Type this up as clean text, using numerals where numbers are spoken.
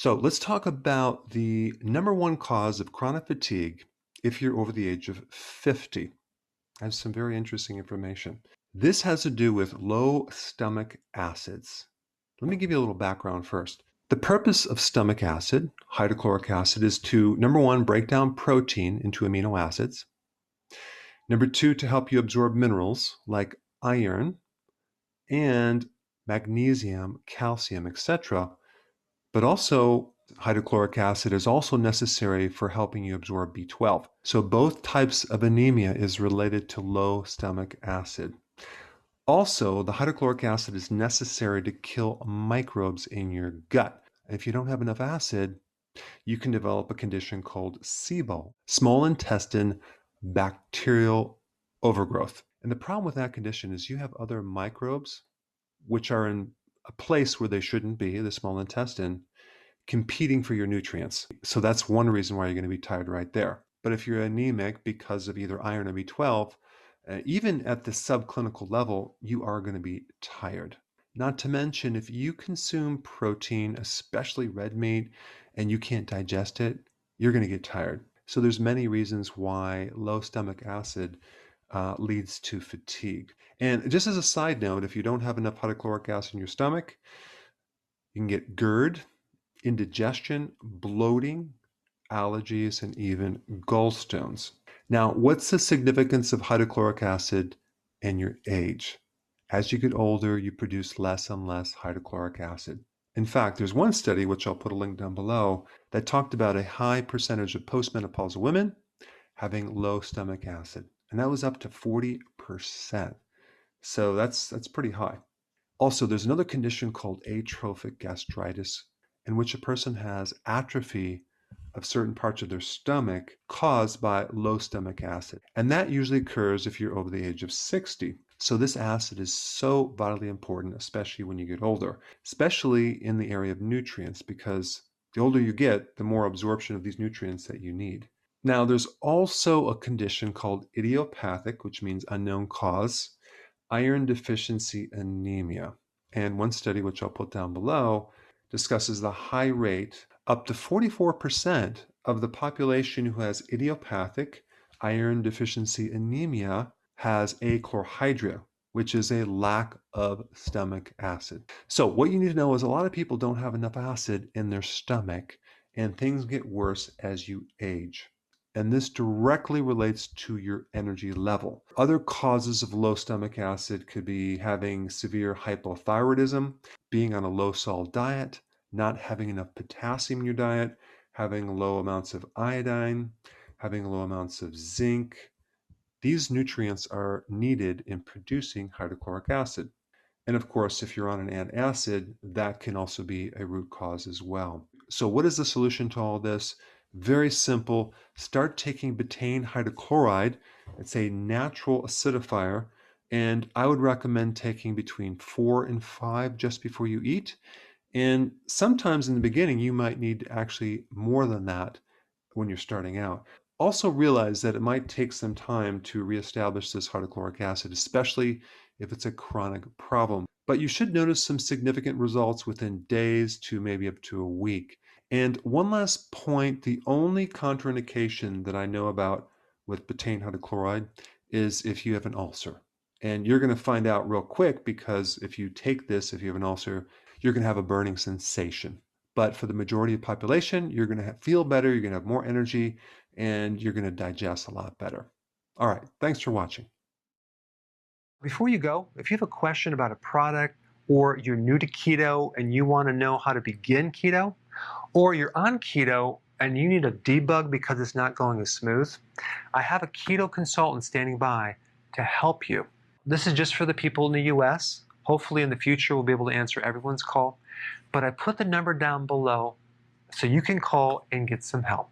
So let's talk about the number one cause of chronic fatigue if you're over the age of 50. I have some very interesting information. This has to do with low stomach acids. Let me give you a little background first. The purpose of stomach acid, hydrochloric acid, is to, number one, break down protein into amino acids. Number two, to help you absorb minerals like iron and magnesium, calcium, etc. But also, hydrochloric acid is also necessary for helping you absorb B12. So both types of anemia is related to low stomach acid. Also, the hydrochloric acid is necessary to kill microbes in your gut. If you don't have enough acid, you can develop a condition called SIBO, small intestine bacterial overgrowth. And the problem with that condition is you have other microbes which are in a place where they shouldn't be, the small intestine, competing for your nutrients. So that's one reason why you're going to be tired right there. But if you're anemic because of either iron or B12, even at the subclinical level, you are going to be tired. Not to mention, if you consume protein, especially red meat, and you can't digest it, you're going to get tired. So there's many reasons why low stomach acid leads to fatigue. And just as a side note, if you don't have enough hydrochloric acid in your stomach, you can get GERD, indigestion, bloating, allergies, and even gallstones. Now, what's the significance of hydrochloric acid and your age? As you get older, you produce less and less hydrochloric acid. In fact, there's one study, which I'll put a link down below, that talked about a high percentage of postmenopausal women having low stomach acid, and that was up to 40%. So that's pretty high. Also, there's another condition called atrophic gastritis, in which a person has atrophy of certain parts of their stomach caused by low stomach acid. And that usually occurs if you're over the age of 60. So this acid is so vitally important, especially when you get older, especially in the area of nutrients, because the older you get, the more absorption of these nutrients that you need. Now, there's also a condition called idiopathic, which means unknown cause, iron deficiency anemia. And one study, which I'll put down below, discusses the high rate, up to 44% of the population who has idiopathic iron deficiency anemia has achlorhydria, which is a lack of stomach acid. So what you need to know is a lot of people don't have enough acid in their stomach, and things get worse as you age. And this directly relates to your energy level. Other causes of low stomach acid could be having severe hypothyroidism, being on a low salt diet, not having enough potassium in your diet, having low amounts of iodine, having low amounts of zinc. These nutrients are needed in producing hydrochloric acid. And of course, if you're on an antacid, that can also be a root cause as well. So what is the solution to all this? Very simple. Start taking betaine hydrochloride. It's a natural acidifier, and I would recommend taking between 4 and 5 just before you eat. And sometimes in the beginning, you might need actually more than that when you're starting out. Also realize that it might take some time to reestablish this hydrochloric acid, especially if it's a chronic problem. But you should notice some significant results within days to maybe up to a week. And one last point, the only contraindication that I know about with betaine hydrochloride is if you have an ulcer. And you're going to find out real quick, because if you take this, if you have an ulcer, you're going to have a burning sensation. But for the majority of the population, you're going to feel better, you're going to have more energy, and you're going to digest a lot better. All right, thanks for watching. Before you go, if you have a question about a product, or you're new to keto and you want to know how to begin keto, or you're on keto and you need a debug because it's not going as smooth, I have a keto consultant standing by to help you. This is just for the people in the US. Hopefully in the future we'll be able to answer everyone's call, but I put the number down below so you can call and get some help.